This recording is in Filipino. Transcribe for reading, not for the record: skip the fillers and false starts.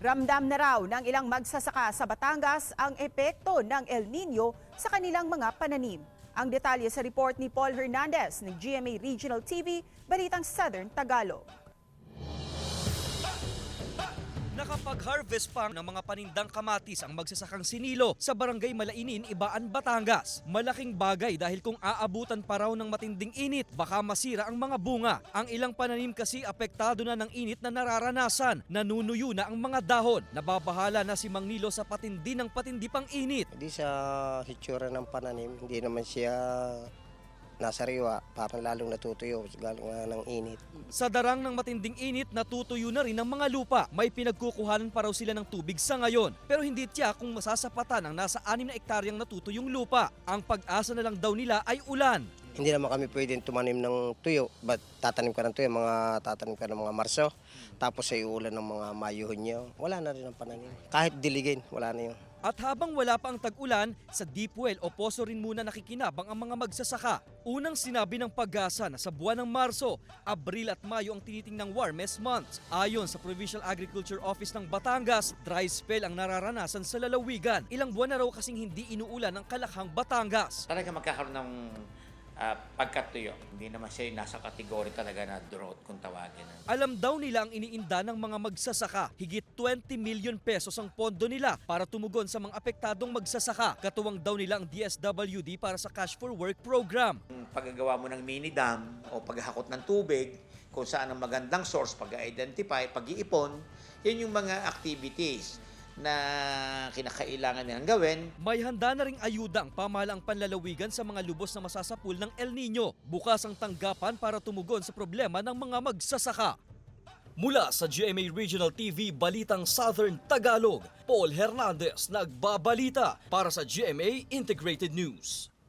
Ramdam na raw ng ilang magsasaka sa Batangas ang epekto ng El Nino sa kanilang mga pananim. Ang detalye sa report ni Paul Hernandez ng GMA Regional TV, Balitang Southern Tagalog. Nakapag-harvest pa ng mga panindang kamatis ang magsasakang Sinilo sa Barangay Malainin, Ibaan, Batangas. Malaking bagay dahil kung aabutan pa raw ng matinding init, baka masira ang mga bunga. Ang ilang pananim kasi apektado na ng init na nararanasan. Nanunuyo na ang mga dahon. Nababahala na si Mang Nilo sa patindi ng patindi pang init. Hindi sa hitsura ng pananim, hindi naman siya nasariwa, parang lalong natutuyo galing nga ng init. Sa darang ng matinding init, natutuyo na rin ang mga lupa. May pinagkukuhanan pa raw sila ng tubig sa ngayon. Pero hindi tiyak kung masasapatan ang nasa 6 na ektaryang natutuyong lupa. Ang pag-asa na lang daw nila ay ulan. Hindi naman kami pwedeng tumanim ng tuyo. Ba't tatanim ka ng tuyo? Tatanim ka ng mga Marso. Tapos ay ulan ng mga Mayo-Hunyo. Wala na rin ang pananim. Kahit diligin, wala na yun. At habang wala pa ang tag-ulan, sa deep well o poso rin muna nakikinabang ang mga magsasaka. Unang sinabi ng Pag-asa na sa buwan ng Marso, Abril at Mayo ang tinitingnang warmest months. Ayon sa Provincial Agriculture Office ng Batangas, dry spell ang nararanasan sa lalawigan. Ilang buwan na raw kasing hindi inuulan ng Kalakhang, Batangas. Talaga magkakaroon ng pagkatuyo. Hindi naman siya nasa kategory talaga na drought kung tawagin. Alam daw nila ang iniinda ng mga magsasaka. Higit 20 million pesos ang pondo nila para tumugon sa mga apektadong magsasaka. Katuwang daw nila ang DSWD para sa Cash for Work program. Paggagawa mo ng mini dam o paghakot ng tubig, kung saan ang magandang source, pag-identify, pag-iipon, yun yung mga activities na kinakailangan nilang gawin. May handa na ring ayuda ang pamahalaang panlalawigan sa mga lubos na masasapul ng El Nino. Bukas ang tanggapan para tumugon sa problema ng mga magsasaka. Mula sa GMA Regional TV, Balitang Southern Tagalog, Paul Hernandez nagbabalita para sa GMA Integrated News.